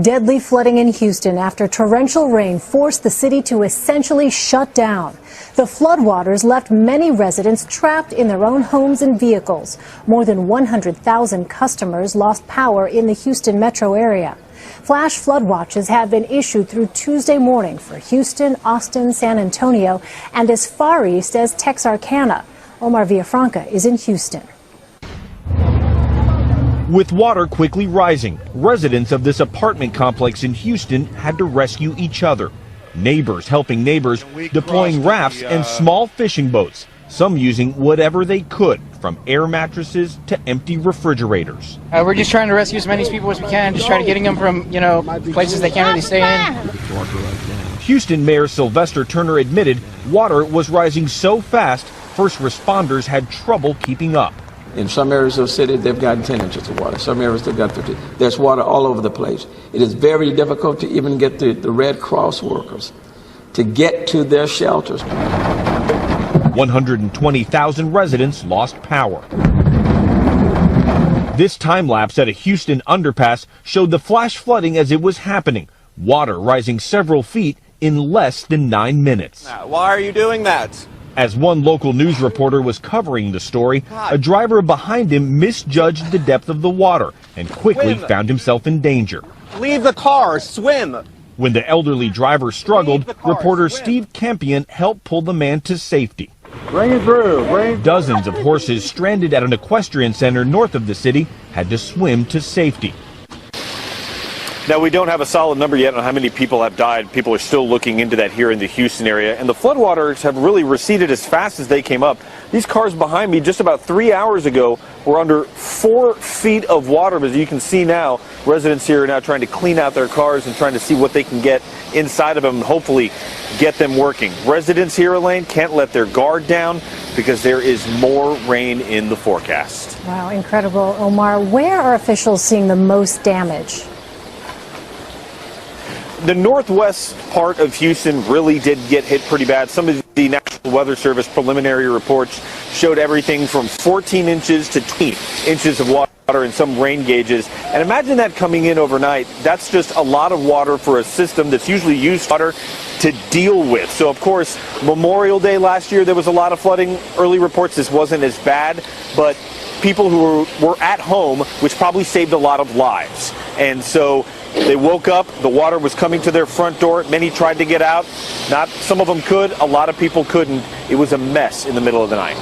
Deadly flooding in Houston after torrential rain forced the city to essentially shut down. The floodwaters left many residents trapped in their own homes and vehicles. More than 100,000 customers lost power in the Houston metro area. Flash flood watches have been issued through Tuesday morning for Houston, Austin, San Antonio, and as far east as Texarkana. Omar Villafranca is in Houston. With water quickly rising, residents of this apartment complex in Houston had to rescue each other. Neighbors helping neighbors, deploying rafts and small fishing boats, some using whatever they could, from air mattresses to empty refrigerators. We're just trying to rescue as many people as we can, just try to getting them from, places they can't really stay in. Houston Mayor Sylvester Turner admitted water was rising so fast, first responders had trouble keeping up. In some areas of the city, they've gotten 10 inches of water. Some areas they've got 50. There's water all over the place. It is very difficult to even get the Red Cross workers to get to their shelters. 120,000 residents lost power. This time lapse at a Houston underpass showed the flash flooding as it was happening. Water rising several feet in less than 9 minutes. Why are you doing that? As one local news reporter was covering the story, a driver behind him misjudged the depth of the water and quickly found himself in danger. Leave the car, swim. When the elderly driver struggled, reporter Steve Campion helped pull the man to safety. Bring it through. Dozens of horses stranded at an equestrian center north of the city had to swim to safety. Now, we don't have a solid number yet on how many people have died. People are still looking into that here in the Houston area. And the floodwaters have really receded as fast as they came up. These cars behind me just about 3 hours ago were under 4 feet of water. But as you can see now, residents here are now trying to clean out their cars and trying to see what they can get inside of them and hopefully get them working. Residents here, Elaine, can't let their guard down because there is more rain in the forecast. Wow, incredible, Omar. Where are officials seeing the most damage? The northwest part of Houston really did get hit pretty bad. Some of the National Weather Service preliminary reports showed everything from 14 inches to 20 inches of water in some rain gauges. And imagine that coming in overnight. That's just a lot of water for a system that's usually used water to deal with. So, of course, Memorial Day last year, there was a lot of flooding. Early reports this wasn't as bad, but people who were at home, which probably saved a lot of lives. And so they woke up, the water was coming to their front door. Many tried to get out. Some of them could, a lot of people couldn't. It was a mess in the middle of the night.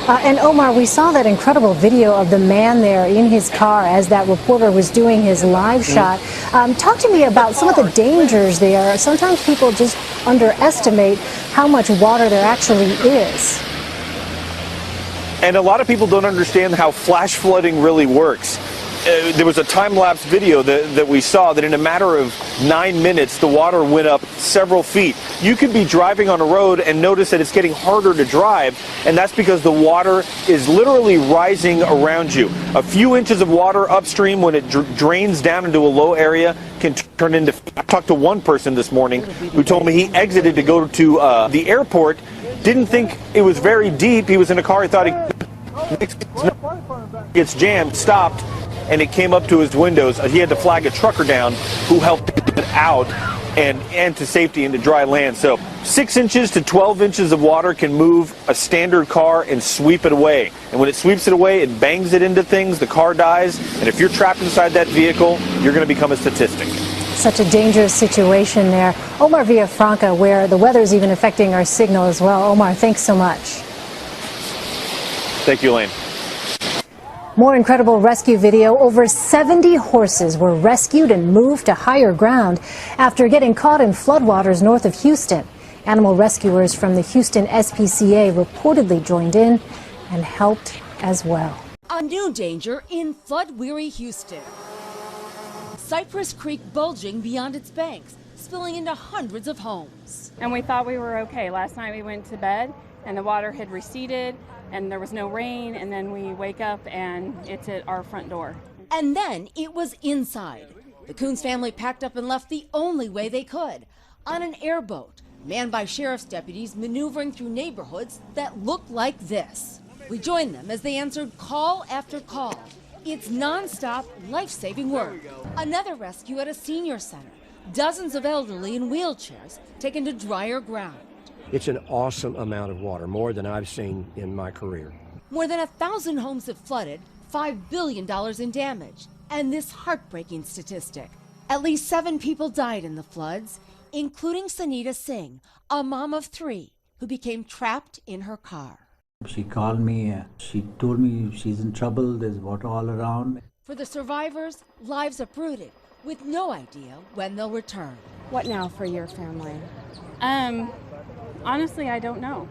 And Omar, we saw that incredible video of the man there in his car as that reporter was doing his live shot. Talk to me about some of the dangers there. Sometimes people just underestimate how much water there actually is. And a lot of people don't understand how flash flooding really works. There was a time-lapse video that we saw that in a matter of 9 minutes, the water went up several feet. You could be driving on a road and notice that it's getting harder to drive, and that's because the water is literally rising around you. A few inches of water upstream when it drains down into a low area can turn into... I talked to one person this morning who told me he exited to go to the airport, didn't think it was very deep. He was in a car, he thought he gets jammed, stopped, and it came up to his windows. He had to flag a trucker down who helped get out and to safety into dry land. So 6 inches to 12 inches of water can move a standard car and sweep it away. And when it sweeps it away, it bangs it into things, the car dies, and if you're trapped inside that vehicle, you're going to become a statistic. Such a dangerous situation there. Omar Villafranca, where the weather is even affecting our signal as well. Omar, thanks so much. Thank you, Elaine. More incredible rescue video. Over 70 horses were rescued and moved to higher ground after getting caught in floodwaters north of Houston. Animal rescuers from the Houston SPCA reportedly joined in and helped as well. A new danger in flood-weary Houston. Cypress Creek bulging beyond its banks, spilling into hundreds of homes. And we thought we were okay. Last night we went to bed and the water had receded and there was no rain, and then we wake up and it's at our front door. And then it was inside. The Coons family packed up and left the only way they could, on an airboat, manned by sheriff's deputies maneuvering through neighborhoods that looked like this. We joined them as they answered call after call, It's non-stop, life-saving work. Another rescue at a senior center. Dozens of elderly in wheelchairs taken to drier ground. It's an awesome amount of water, more than I've seen in my career. More than 1,000 homes have flooded, $5 billion in damage. And this heartbreaking statistic. At least 7 people died in the floods, including Sanita Singh, a mom of 3 who became trapped in her car. She called me, she told me she's in trouble, there's water all around. For the survivors, lives uprooted, with no idea when they'll return. What now for your family? Honestly, I don't know.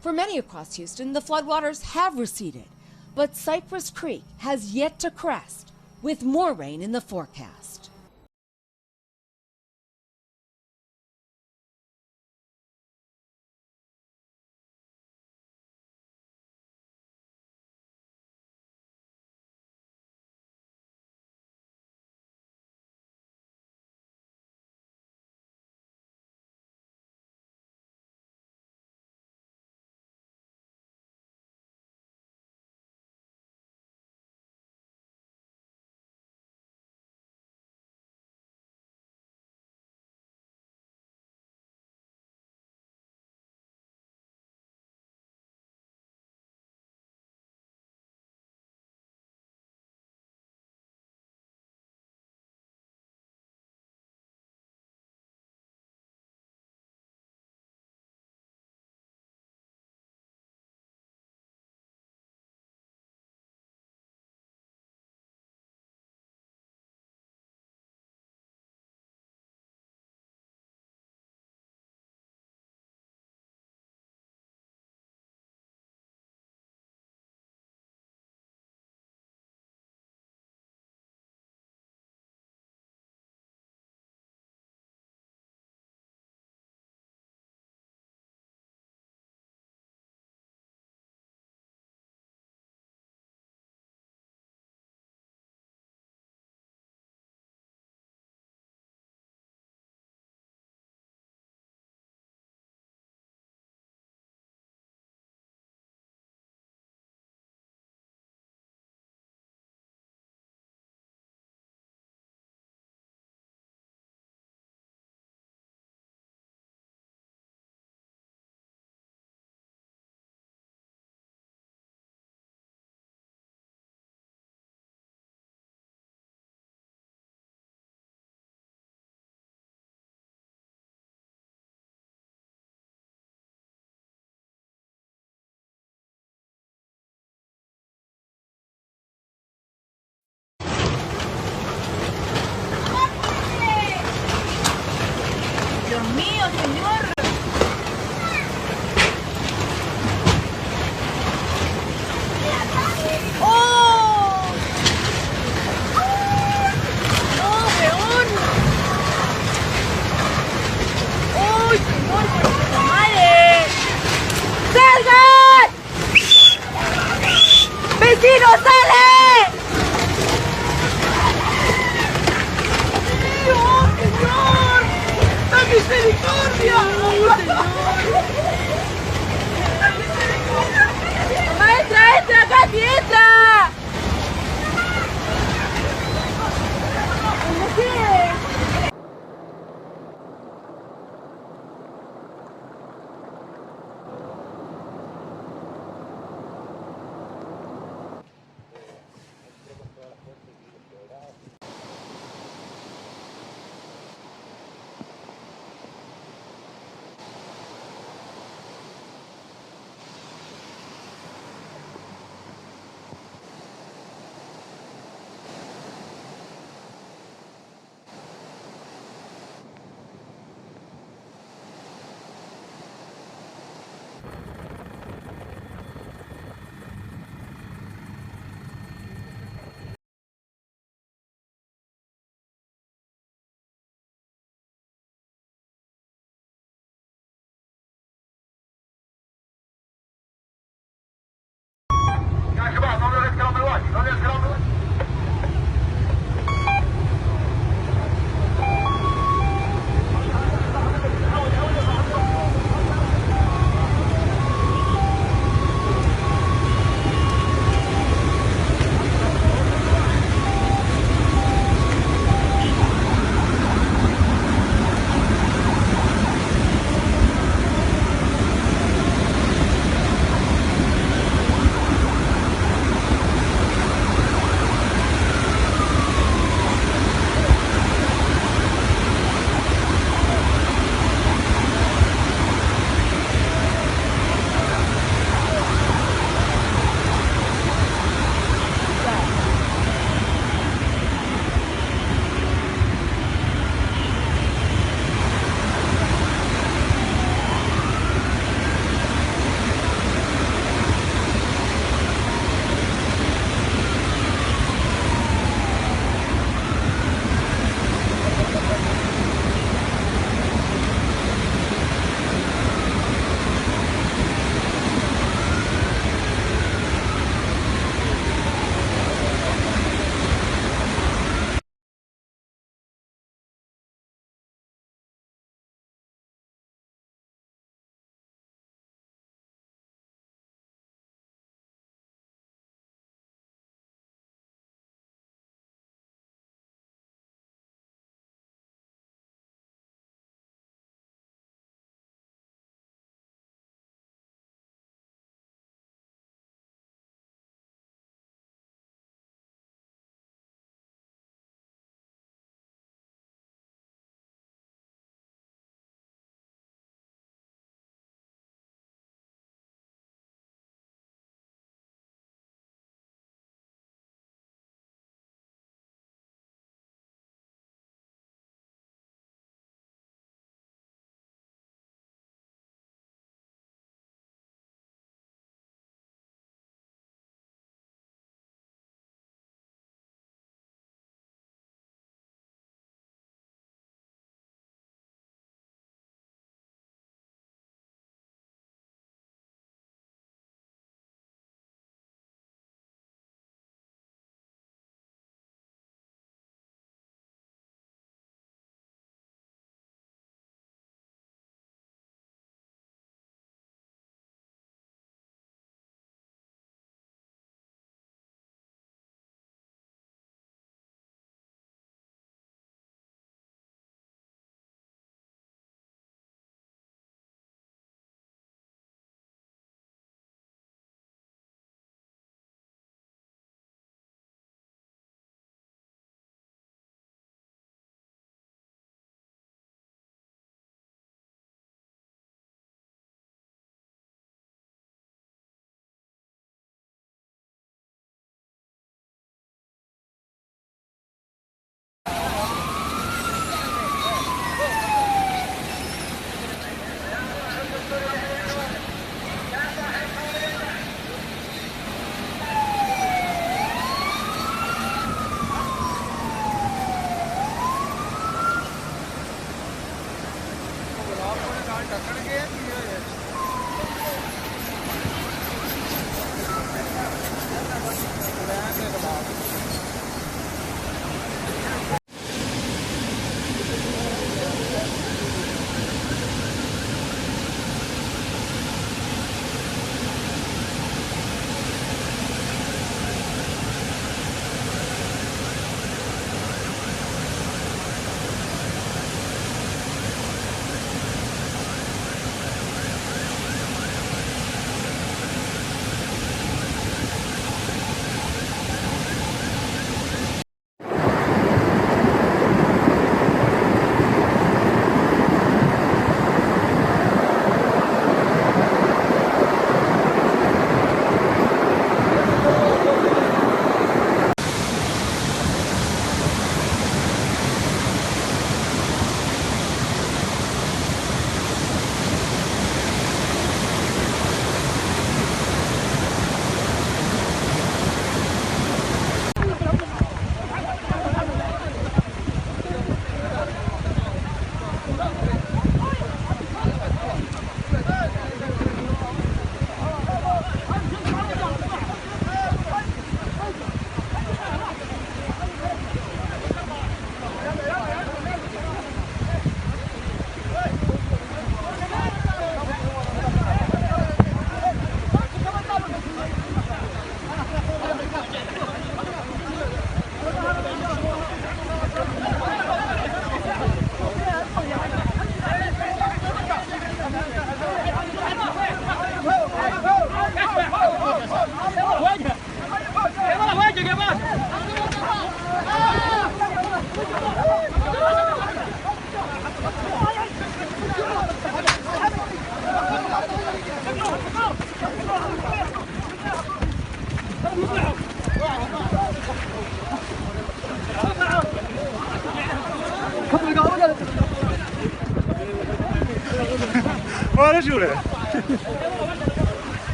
For many across Houston, the floodwaters have receded, but Cypress Creek has yet to crest, with more rain in the forecast. ¡Vecino, sale! ¡Dios, señor! ¡La misericordia! ¡Oh, señor! ¡La misericordia! ¡Maestra, entra acá, quieta!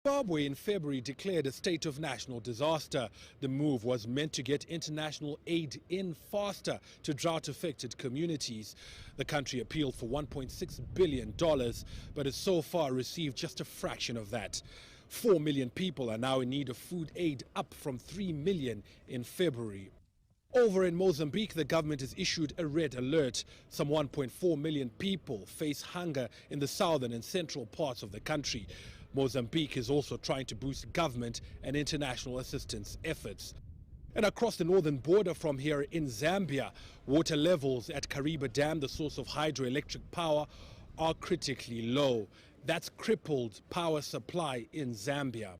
Zimbabwe in February declared a state of national disaster. The move was meant to get international aid in faster to drought-affected communities. The country appealed for $1.6 billion, but has so far received just a fraction of that. 4 million people are now in need of food aid, up from 3 million in February. Over in Mozambique, the government has issued a red alert. Some 1.4 million people face hunger in the southern and central parts of the country. Mozambique is also trying to boost government and international assistance efforts. And across the northern border from here in Zambia, water levels at Kariba Dam, the source of hydroelectric power, are critically low. That's crippled power supply in Zambia.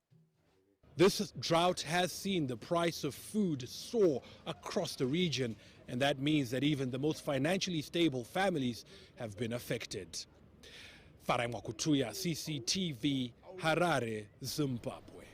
This drought has seen the price of food soar across the region, and that means that even the most financially stable families have been affected. Farai Kutuya, CCTV, Harare, Zimbabwe.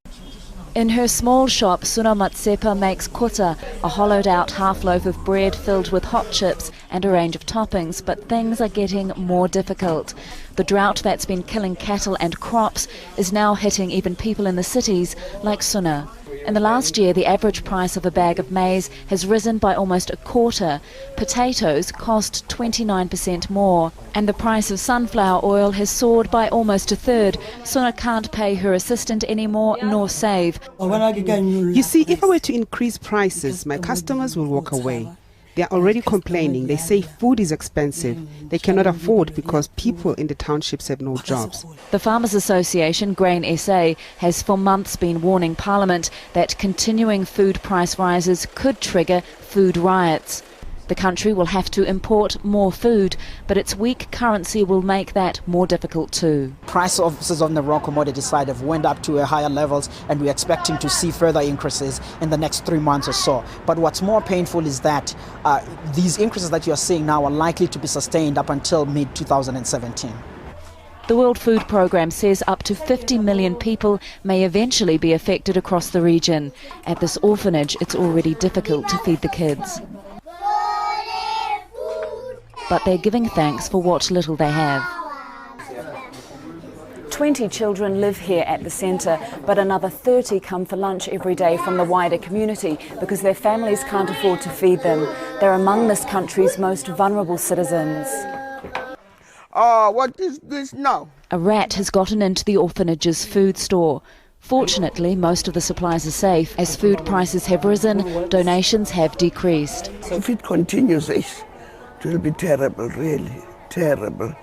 In her small shop, Suna Matsepa makes kota, a hollowed-out half-loaf of bread filled with hot chips and a range of toppings, but things are getting more difficult. The drought that's been killing cattle and crops is now hitting even people in the cities like Suna. In the last year, the average price of a bag of maize has risen by almost a quarter. Potatoes cost 29% more. And the price of sunflower oil has soared by almost a third. Suna can't pay her assistant anymore nor save. You see, if I were to increase prices, my customers will walk away. They are already complaining. They say food is expensive. They cannot afford because people in the townships have no jobs. The Farmers Association, Grain SA, has for months been warning Parliament that continuing food price rises could trigger food riots. The country will have to import more food, but its weak currency will make that more difficult too. Prices on the raw commodity side have went up to higher levels, and we're expecting to see further increases in the next 3 months or so. But what's more painful is that these increases that you're seeing now are likely to be sustained up until mid-2017. The World Food Programme says up to 50 million people may eventually be affected across the region. At this orphanage, it's already difficult to feed the kids. But they're giving thanks for what little they have. 20 children live here at the centre, but another 30 come for lunch every day from the wider community because their families can't afford to feed them. They're among this country's most vulnerable citizens. What is this now? A rat has gotten into the orphanage's food store. Fortunately, most of the supplies are safe. As food prices have risen, donations have decreased. If it continues, it will be terrible, really, terrible.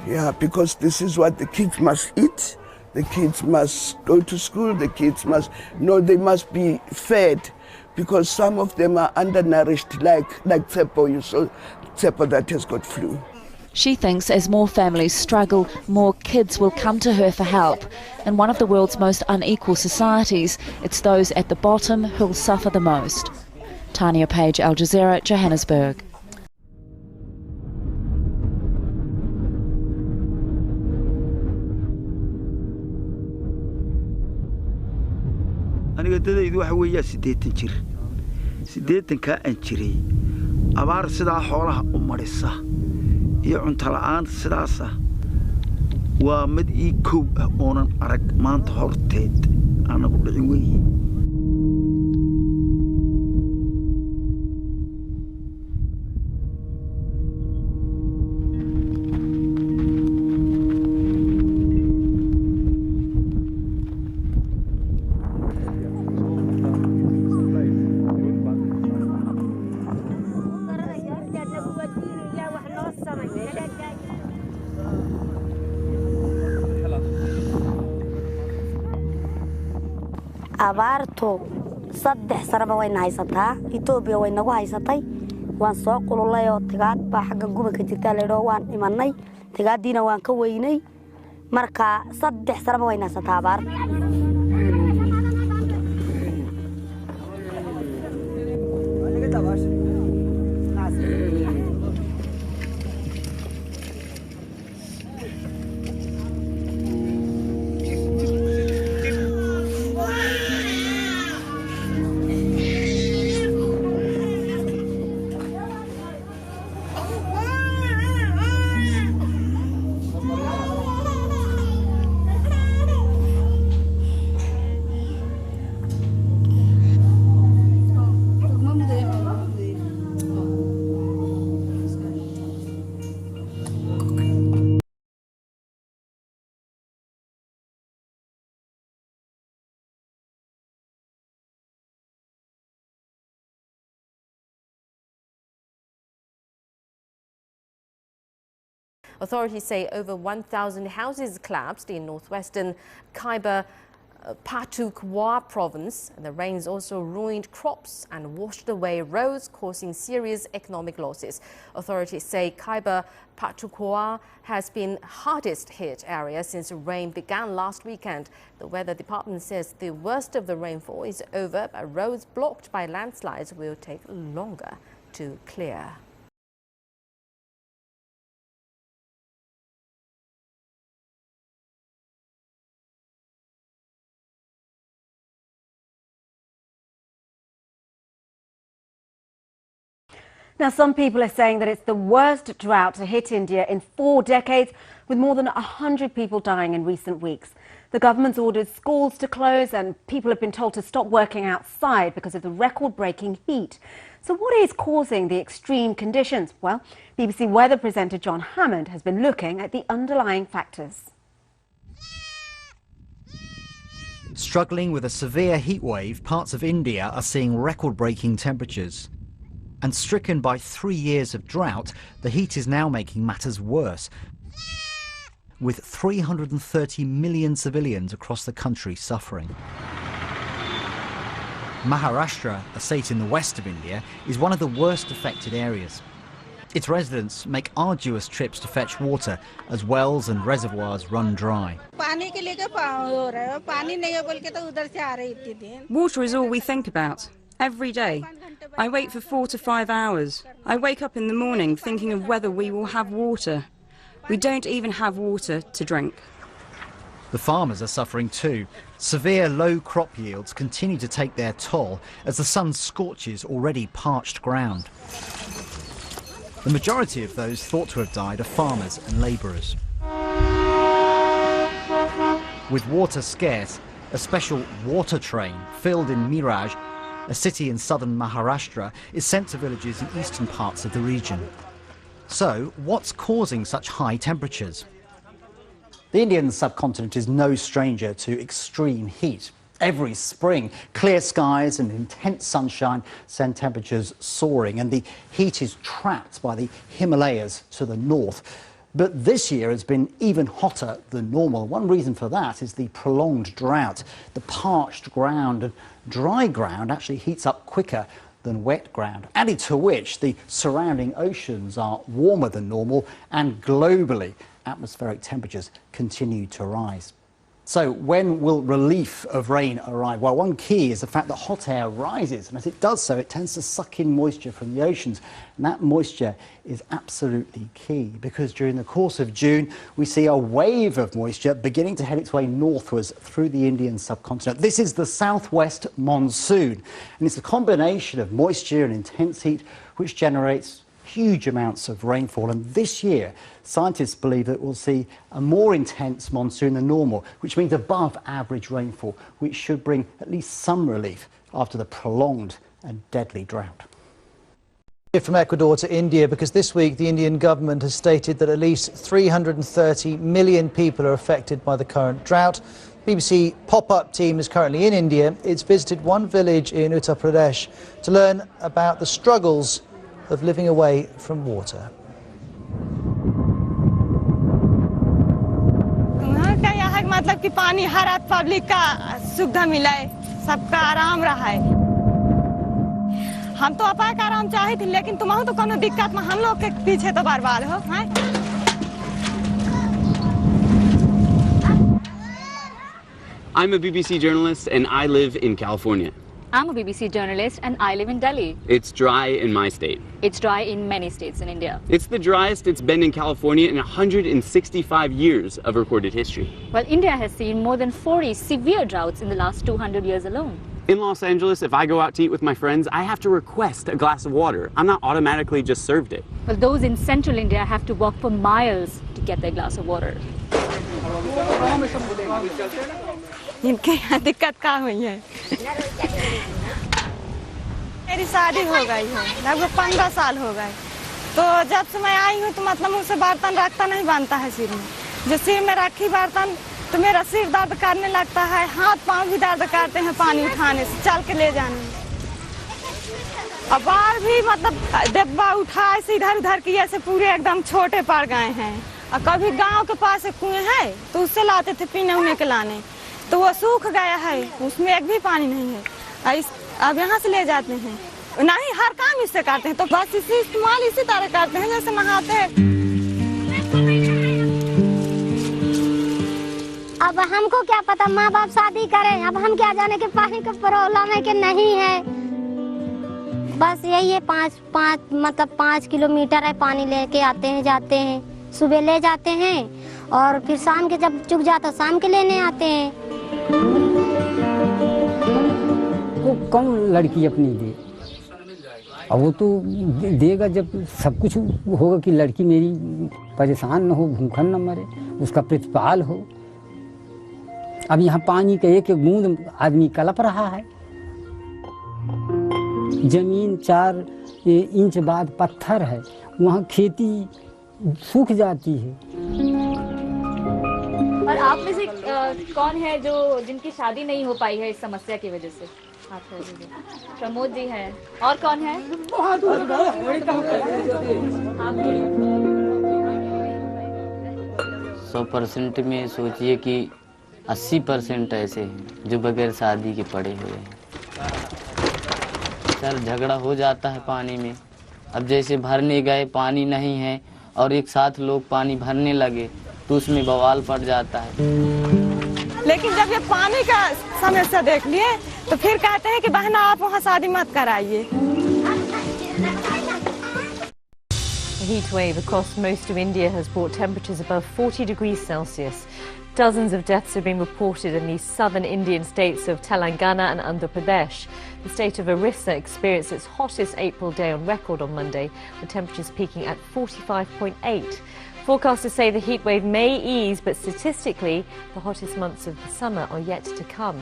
Yeah, because this is what the kids must eat. The kids must go to school. The kids must, they must be fed, because some of them are undernourished, like Tsepo. You saw Tsepo that has got flu. She thinks as more families struggle, more kids will come to her for help. In one of the world's most unequal societies, it's those at the bottom who'll suffer the most. Tania Page, Al Jazeera, Johannesburg. aniga dadaydu waxa weeyaa 80 jir 80 ka aan jiray abaar sidaa xoolaha u marisa iyo cunto la'aan sidaas ah waa mid ii koow ah oonan arag maanta horteed anagu dhicin weeyii abaarto saddex sanaba wayna haysataa Itoobiya way nagu haysatay waan soo qululay oo tigaad baa xagga gubanka jirta leedo waan imanay tigaadiina waan ka weynay marka saddex sanaba wayna haysataa baar Authorities say over 1,000 houses collapsed in northwestern Khyber Pakhtunkhwa province. And the rains also ruined crops and washed away roads, causing serious economic losses. Authorities say Khyber Pakhtunkhwa has been hardest hit area since rain began last weekend. The weather department says the worst of the rainfall is over, but roads blocked by landslides will take longer to clear. Now, some people are saying that it's the worst drought to hit India in 4 decades, with more than 100 people dying in recent weeks. The government's ordered schools to close and people have been told to stop working outside because of the record-breaking heat. So what is causing the extreme conditions? Well, BBC weather presenter John Hammond has been looking at the underlying factors. Struggling with a severe heat wave, parts of India are seeing record-breaking temperatures. And stricken by 3 years of drought, the heat is now making matters worse, with 330 million civilians across the country suffering. Maharashtra, a state in the west of India, is one of the worst affected areas. Its residents make arduous trips to fetch water as wells and reservoirs run dry. Water is all we think about. Every day. I wait for 4 to 5 hours. I wake up in the morning thinking of whether we will have water. We don't even have water to drink. The farmers are suffering too. Severe low crop yields continue to take their toll as the sun scorches already parched ground. The majority of those thought to have died are farmers and labourers. With water scarce, a special water train filled in Miraj, a city in southern Maharashtra, is sent to villages in eastern parts of the region. So, what's causing such high temperatures? The Indian subcontinent is no stranger to extreme heat. Every spring, clear skies and intense sunshine send temperatures soaring, and the heat is trapped by the Himalayas to the north. But this year has been even hotter than normal. One reason for that is the prolonged drought. The parched ground and dry ground actually heats up quicker than wet ground, added to which the surrounding oceans are warmer than normal, and globally atmospheric temperatures continue to rise. So when will relief of rain arrive? Well, one key is the fact that hot air rises, and as it does so, it tends to suck in moisture from the oceans. And that moisture is absolutely key, because during the course of June, we see a wave of moisture beginning to head its way northwards through the Indian subcontinent. This is the southwest monsoon, and it's a combination of moisture and intense heat which generates huge amounts of rainfall. And this year, scientists believe that we'll see a more intense monsoon than normal, which means above average rainfall, which should bring at least some relief after the prolonged and deadly drought. From Ecuador to India, because this week the Indian government has stated that at least 330 million people are affected by the current drought. BBC pop-up team is currently in India. It's visited one village in Uttar Pradesh to learn about the struggles of living away from water. मतलब कि पानी हर public का सुविधा मिला है, सबका आराम रहा है। हम तो अपाय आराम चाहे थे लेकिन तुम्हारा तो कोनो दिक्कत में हम लोग के पीछे तो बर्बाद हो हैं। I'm a BBC journalist and I live in California. I'm a BBC journalist and I live in Delhi. It's dry in my state. It's dry in many states in India. It's the driest it's been in California in 165 years of recorded history. Well, India has seen more than 40 severe droughts in the last 200 years alone. In Los Angeles, if I go out to eat with my friends, I have to request a glass of water. I'm not automatically just served it. Well, those in central India have to walk for miles to get their glass of water. इनके यहाँ दिक्कत क्या हुई है? मेरी शादी हो गई है, लगभग 15 साल हो गए। तो जब से मैं आई हूँ तो मतलब मुझसे बर्तन रखता नहीं बनता है सिर में। जो सिर में रखी बर्तन तो मेरा सिर दर्द करने लगता है, हाथ पांव भी दर्द करते हैं पानी उठाने से, चल के ले जाने में। अब बार भी मतलब डिब्बा उठाए से इधर उधर किए से पूरे एकदम छोटे पड़ गए हैं। और कभी गांव के पास एक कुएं है तो उससे लाते थे पीने उने के लाने, तो वो सूख गया है, उसमें एक भी पानी नहीं है। अब यहाँ से ले जाते हैं, नहीं हर काम इससे करते हैं, तो बस इसी इस्तेमाल इसी तरह करते हैं जैसे नहाते हैं। अब हमको क्या पता, माँ बाप शादी करें, अब हम क्या जाने कि पानी का प्रॉब्लम है कि नहीं है। बस यही है, 5 किलोमीटर है, पानी लेके आते हैं जाते हैं, सुबह ले जाते हैं और फिर शाम के जब चुक जाता शाम के लेने आते हैं। वो कौन लड़की अपनी दे, अब वो तो देगा जब सब कुछ होगा कि लड़की मेरी परेशान न हो, भूखन न मरे, उसका प्रतिपाल हो। अब यहाँ पानी का एक एक बूंद आदमी कलप रहा है। जमीन 4 इंच बाद पत्थर है, वहाँ खेती सूख जाती है। और आप में से कौन है जो जिनकी शादी नहीं हो पाई है इस समस्या की वजह से? आप प्रमोद जी हैं, और कौन है? 100% में सोचिए कि 80% ऐसे हैं जो बगैर शादी के पड़े हुए हैं। सर झगड़ा हो जाता है पानी में। अब जैसे भरने गए पानी नहीं है और एक साथ लोग पानी भरने लगे तो उसमें बवाल पड़ जाता है। लेकिन जब ये पानी का समस्या देख लिए तो फिर कहते हैं कि बहना आप वहाँ शादी मत कराइए। A heat wave across most of India has brought temperatures above 40 degrees Celsius. Dozens of deaths have been reported in the southern Indian states of Telangana and Andhra Pradesh. The state of Orissa experienced its hottest April day on record on Monday, with temperatures peaking at 45.8. Forecasters say the heat wave may ease, but statistically, the hottest months of the summer are yet to come.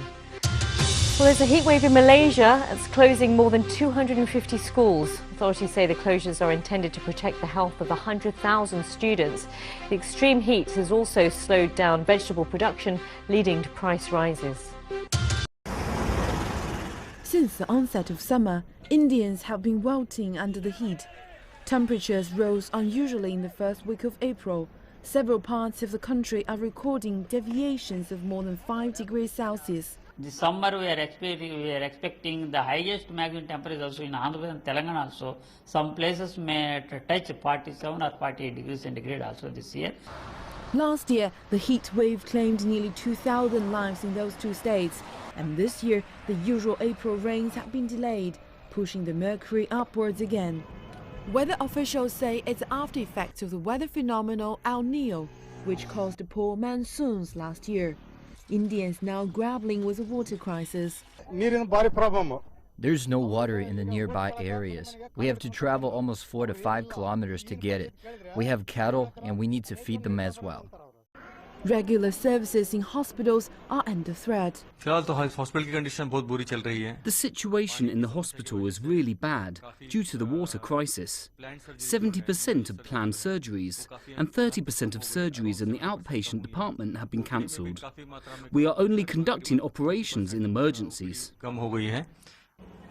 Well, there's a heat wave in Malaysia that's closing more than 250 schools. Authorities say the closures are intended to protect the health of 100,000 students. The extreme heat has also slowed down vegetable production, leading to price rises. Since the onset of summer, Indians have been wilting under the heat. Temperatures rose unusually in the first week of April. Several parts of the country are recording deviations of more than 5 degrees Celsius. This summer we are expecting the highest maximum temperature also in Andhra Pradesh and Telangana also. Some places may touch 47 or 48 degrees centigrade also this year. Last year, the heat wave claimed nearly 2,000 lives in those two states. And this year, the usual April rains have been delayed, pushing the mercury upwards again. Weather officials say it's the after effects of the weather phenomenon El Nino, which caused the poor monsoons last year. Indians now grappling with a water crisis. There's no water in the nearby areas. We have to travel almost 4 to 5 kilometers to get it. We have cattle and we need to feed them as well. Regular services in hospitals are under threat. The situation in the hospital is really bad due to the water crisis. 70% of planned surgeries and 30% of surgeries in the outpatient department have been cancelled. We are only conducting operations in emergencies.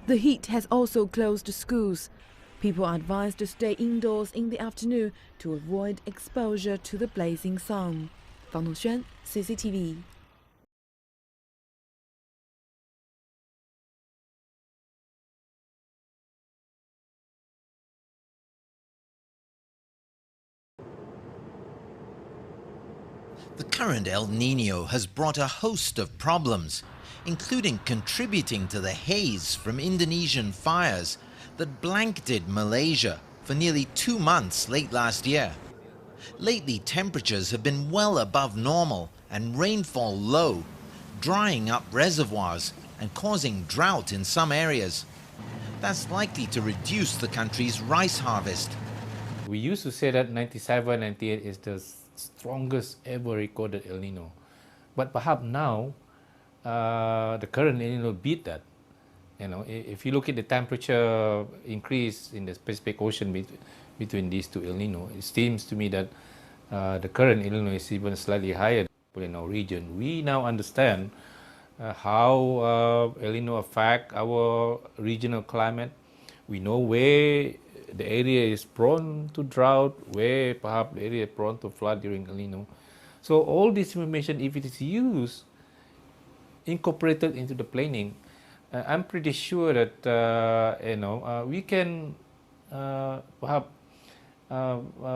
The heat has also closed schools. People are advised to stay indoors in the afternoon to avoid exposure to the blazing sun. Fang Dongxuan, CCTV. The current El Nino has brought a host of problems, including contributing to the haze from Indonesian fires that blanketed Malaysia for nearly 2 months late last year. Lately, temperatures have been well above normal and rainfall low, drying up reservoirs and causing drought in some areas. That's likely to reduce the country's rice harvest. We used to say that 97, 98 is the strongest ever recorded El Nino. But perhaps now, the current El Nino beat that. You know, if you look at the temperature increase in the Pacific Ocean between these two El Nino, it seems to me that the current El Nino is even slightly higher in our region. We now understand how El Nino affect our regional climate. We know where the area is prone to drought, where perhaps the area is prone to flood during El Nino. So all this information, if it is used, incorporated into the planning, I'm pretty sure that we can perhaps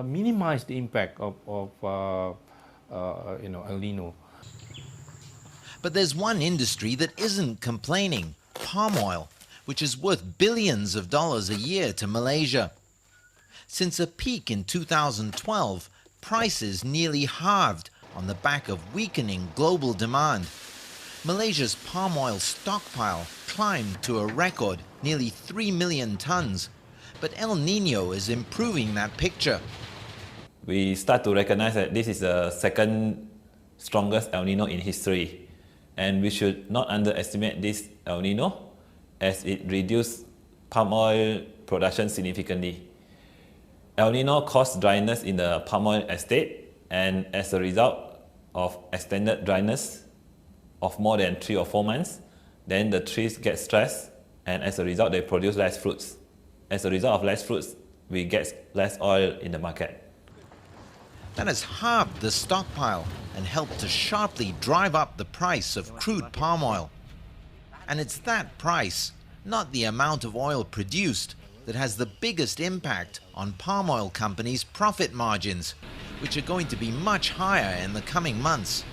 minimize the impact of El Nino. But there's one industry that isn't complaining: palm oil, which is worth billions of dollars a year to Malaysia. Since a peak in 2012, prices nearly halved on the back of weakening global demand. Malaysia's palm oil stockpile climbed to a record nearly 3 million tons, but El Nino is improving that picture. We start to recognize that this is the second strongest El Nino in history, and we should not underestimate this El Nino as it reduced palm oil production significantly. El Nino caused dryness in the palm oil estate, and as a result of extended dryness of more than 3 or 4 months, then the trees get stressed, and as a result they produce less fruits. As a result of less fruits, we get less oil in the market. That has halved the stockpile and helped to sharply drive up the price of crude palm oil. And it's that price, not the amount of oil produced, that has the biggest impact on palm oil companies' profit margins, which are going to be much higher in the coming months.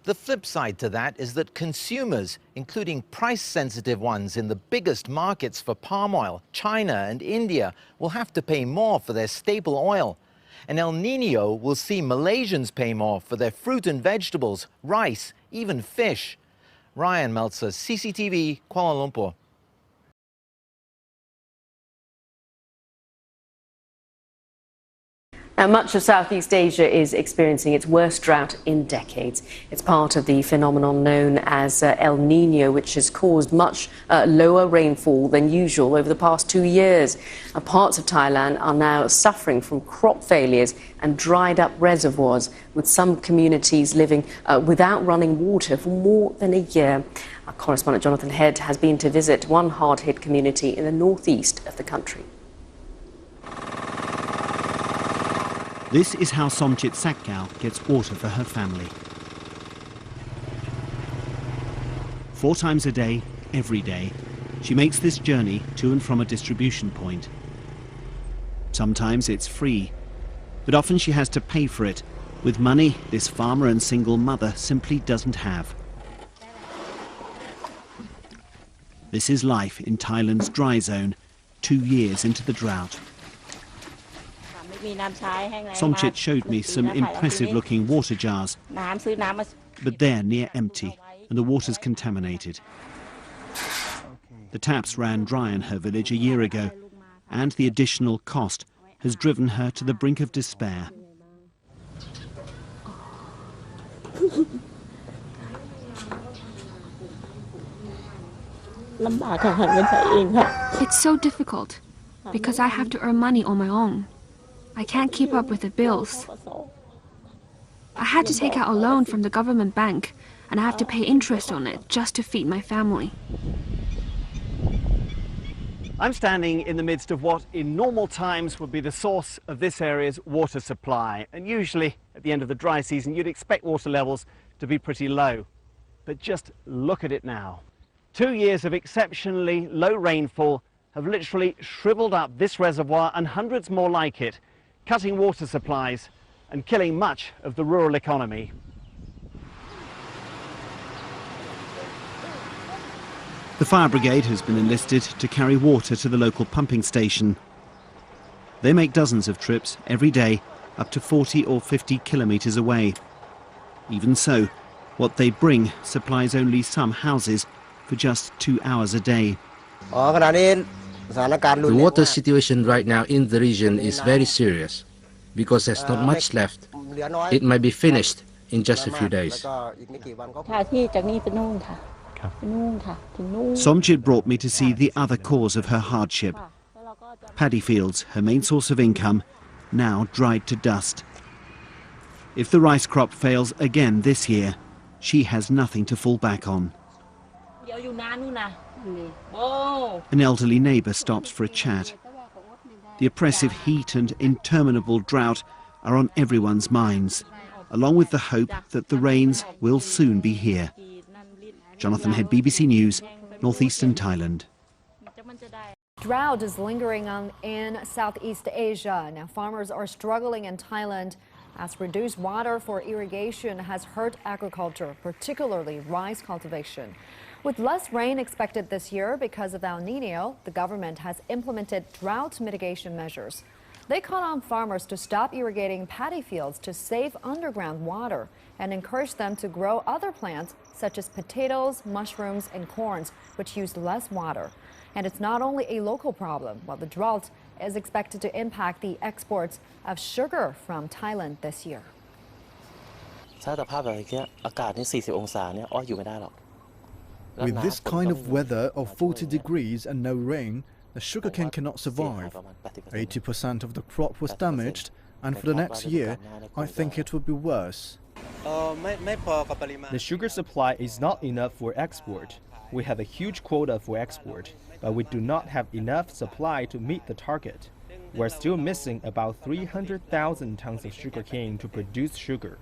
The flip side to that is that consumers, including price-sensitive ones in the biggest markets for palm oil, China and India, will have to pay more for their staple oil. And El Nino will see Malaysians pay more for their fruit and vegetables, rice, even fish. Ryan Meltzer, CCTV, Kuala Lumpur. Now, much of Southeast Asia is experiencing its worst drought in decades. It's part of the phenomenon known as El Nino, which has caused much lower rainfall than usual over the past 2 years. Parts of Thailand are now suffering from crop failures and dried up reservoirs, with some communities living without running water for more than a year. Our correspondent Jonathan Head has been to visit one hard-hit community in the northeast of the country. This is how Somchit Sakkau gets water for her family. 4 times a day, every day, she makes this journey to and from a distribution point. Sometimes it's free, but often she has to pay for it with money this farmer and single mother simply doesn't have. This is life in Thailand's dry zone, 2 years into the drought. Somchit showed me some impressive-looking water jars, but they're near empty, and the water's contaminated. The taps ran dry in her village a year ago, and the additional cost has driven her to the brink of despair. It's so difficult, because I have to earn money on my own. I can't keep up with the bills. I had to take out a loan from the government bank, and I have to pay interest on it just to feed my family. I'm standing in the midst of what in normal times would be the source of this area's water supply. And usually at the end of the dry season you'd expect water levels to be pretty low. But just look at it now. 2 years of exceptionally low rainfall have literally shriveled up this reservoir and hundreds more like it, cutting water supplies and killing much of the rural economy. The fire brigade has been enlisted to carry water to the local pumping station. They make dozens of trips every day, up to 40 or 50 kilometres away. Even so, what they bring supplies only some houses for just 2 hours a day. The water situation right now in the region is very serious because there's not much left. It might be finished in just a few days. Somjit brought me to see the other cause of her hardship. Paddy fields, her main source of income, now dried to dust. If the rice crop fails again this year, she has nothing to fall back on. An elderly neighbour stops for a chat. The oppressive heat and interminable drought are on everyone's minds, along with the hope that the rains will soon be here. Jonathan Head, BBC News, northeastern Thailand. Drought is lingering in Southeast Asia. Now, farmers are struggling in Thailand as reduced water for irrigation has hurt agriculture, particularly rice cultivation. With less rain expected this year because of El Nino, the government has implemented drought mitigation measures. They call on farmers to stop irrigating paddy fields to save underground water and encourage them to grow other plants such as potatoes, mushrooms, and corns, which use less water. And it's not only a local problem, while the drought is expected to impact the exports of sugar from Thailand this year. With this kind of weather of 40 degrees and no rain, the sugarcane cannot survive. 80% of the crop was damaged, and for the next year, I think it will be worse. The sugar supply is not enough for export. We have a huge quota for export, but we do not have enough supply to meet the target. We're still missing about 300,000 tons of sugarcane to produce sugar.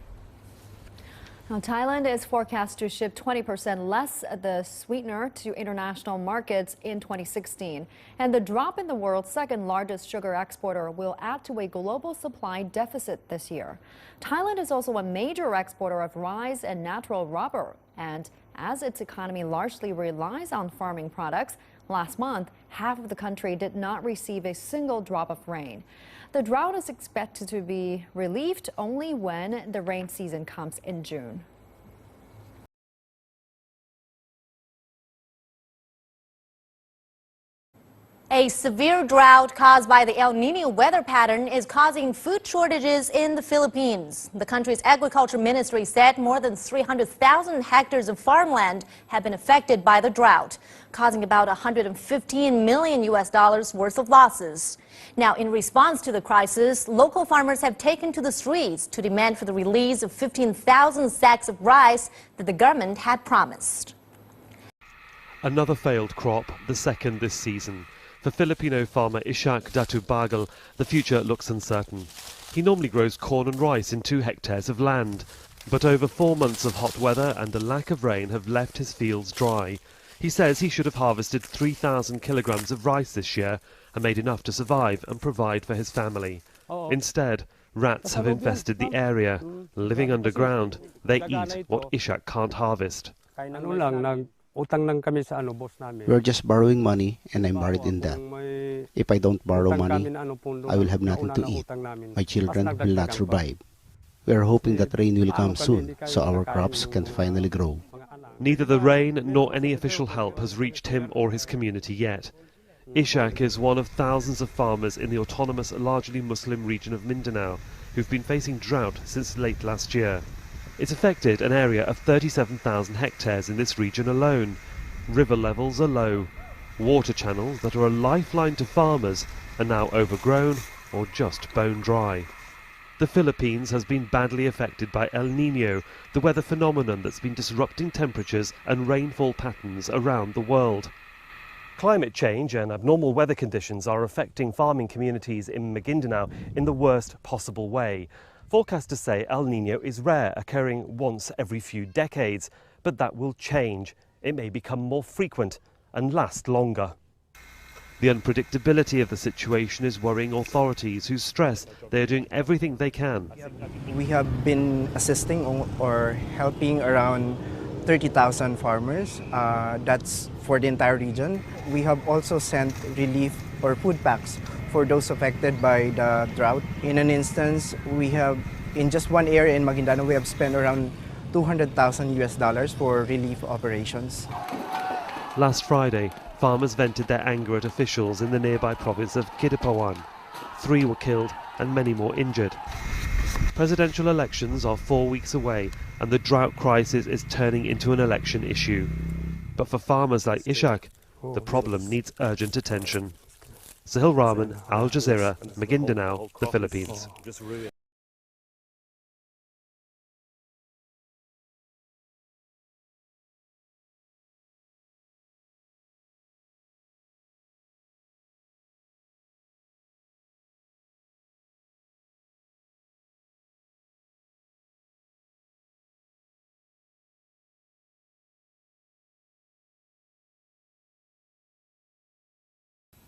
Now, Thailand is forecast to ship 20% less of the sweetener to international markets in 2016. And the drop in the world's second largest sugar exporter will add to a global supply deficit this year. Thailand is also a major exporter of rice and natural rubber. And as its economy largely relies on farming products, last month, half of the country did not receive a single drop of rain. The drought is expected to be relieved only when the rain season comes in June. A severe drought caused by the El Nino weather pattern is causing food shortages in the Philippines. The country's agriculture ministry said more than 300,000 hectares of farmland have been affected by the drought, causing about $115 million worth of losses. Now, in response to the crisis, local farmers have taken to the streets to demand for the release of 15,000 sacks of rice that the government had promised. Another failed crop, the second this season. For Filipino farmer Ishak Datu Bagal, the future looks uncertain. He normally grows corn and rice in 2 hectares of land, but over 4 months of hot weather and a lack of rain have left his fields dry. He says he should have harvested 3,000 kilograms of rice this year and made enough to survive and provide for his family. Instead, rats have infested the area. Living underground, they eat what Ishak can't harvest. We're just borrowing money and I'm buried in debt. If I don't borrow money, I will have nothing to eat. My children will not survive. We are hoping that rain will come soon so our crops can finally grow. Neither the rain nor any official help has reached him or his community yet. Ishak is one of thousands of farmers in the autonomous, largely Muslim region of Mindanao who've been facing drought since late last year. It's affected an area of 37,000 hectares in this region alone. River levels are low. Water channels that are a lifeline to farmers are now overgrown or just bone dry. The Philippines has been badly affected by El Nino, the weather phenomenon that's been disrupting temperatures and rainfall patterns around the world. Climate change and abnormal weather conditions are affecting farming communities in Maguindanao in the worst possible way. Forecasters say El Nino is rare, occurring once every few decades, but that will change. It may become more frequent and last longer. The unpredictability of the situation is worrying authorities, who stress they are doing everything they can. We have been assisting or helping around 30,000 farmers. That's for the entire region. We have also sent relief or food packs for those affected by the drought. In an instance, we have, in just one area in Maguindanao, we have spent around $200,000 for relief operations. Last Friday, farmers vented their anger at officials in the nearby province of Kidapawan. 3 were killed and many more injured. Presidential elections are 4 weeks away, and the drought crisis is turning into an election issue. But for farmers like Ishak, the problem needs urgent attention. Sahil Rahman, Al Jazeera, Maguindanao, the Philippines.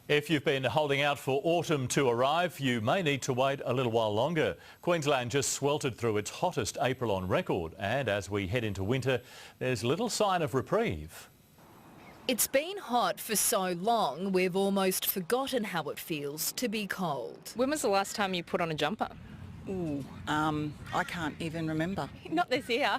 If you've been holding out for autumn to arrive, you may need to wait a little while longer. Queensland just sweltered through its hottest April on record, and as we head into winter, there's little sign of reprieve. It's been hot for so long, we've almost forgotten how it feels to be cold. When was the last time you put on a jumper? Ooh, I can't even remember. Not this year.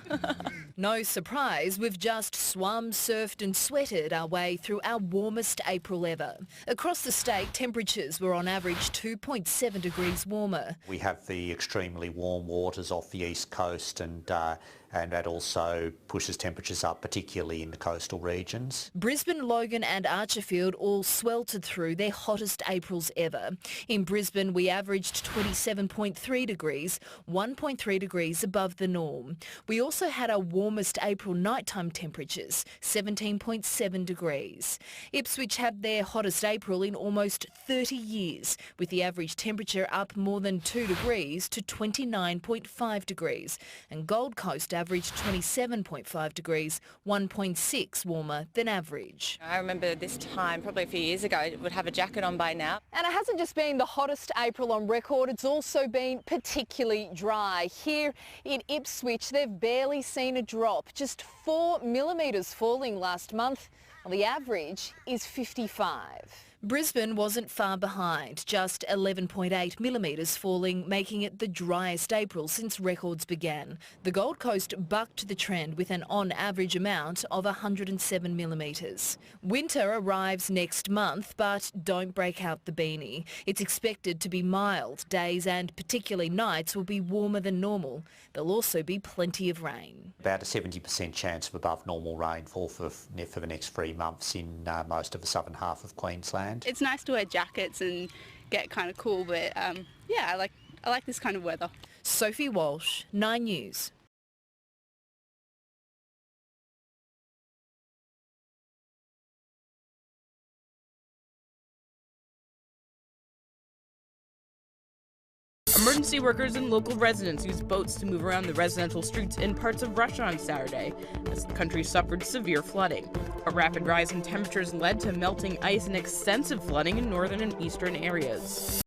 No surprise, we've just swum, surfed and sweated our way through our warmest April ever. Across the state, temperatures were on average 2.7 degrees warmer. We have the extremely warm waters off the east coast, and that also pushes temperatures up, particularly in the coastal regions. Brisbane, Logan and Archerfield all sweltered through their hottest Aprils ever. In Brisbane, we averaged 27.3 degrees, 1.3 degrees above the norm. We also had our warmest April nighttime temperatures, 17.7 degrees. Ipswich had their hottest April in almost 30 years, with the average temperature up more than 2 degrees to 29.5 degrees. And Gold Coast averaged 27.5 degrees, 1.6 warmer than average. I remember this time, probably a few years ago, it would have a jacket on by now. And it hasn't just been the hottest April on record, it's also been particularly dry. Here in Ipswich, they've barely seen a drop, just 4 millimetres falling last month, while the average is 55. Brisbane wasn't far behind, just 11.8 millimetres falling, making it the driest April since records began. The Gold Coast bucked the trend with an on-average amount of 107 millimetres. Winter arrives next month, but don't break out the beanie. It's expected to be mild. Days and particularly nights will be warmer than normal. There'll also be plenty of rain. About a 70% chance of above normal rainfall for the next 3 months in most of the southern half of Queensland. It's nice to wear jackets and get kind of cool, but yeah, I like this kind of weather. Sophie Walsh, 9 News. Emergency workers and local residents used boats to move around the residential streets in parts of Russia on Saturday, as the country suffered severe flooding. A rapid rise in temperatures led to melting ice and extensive flooding in northern and eastern areas.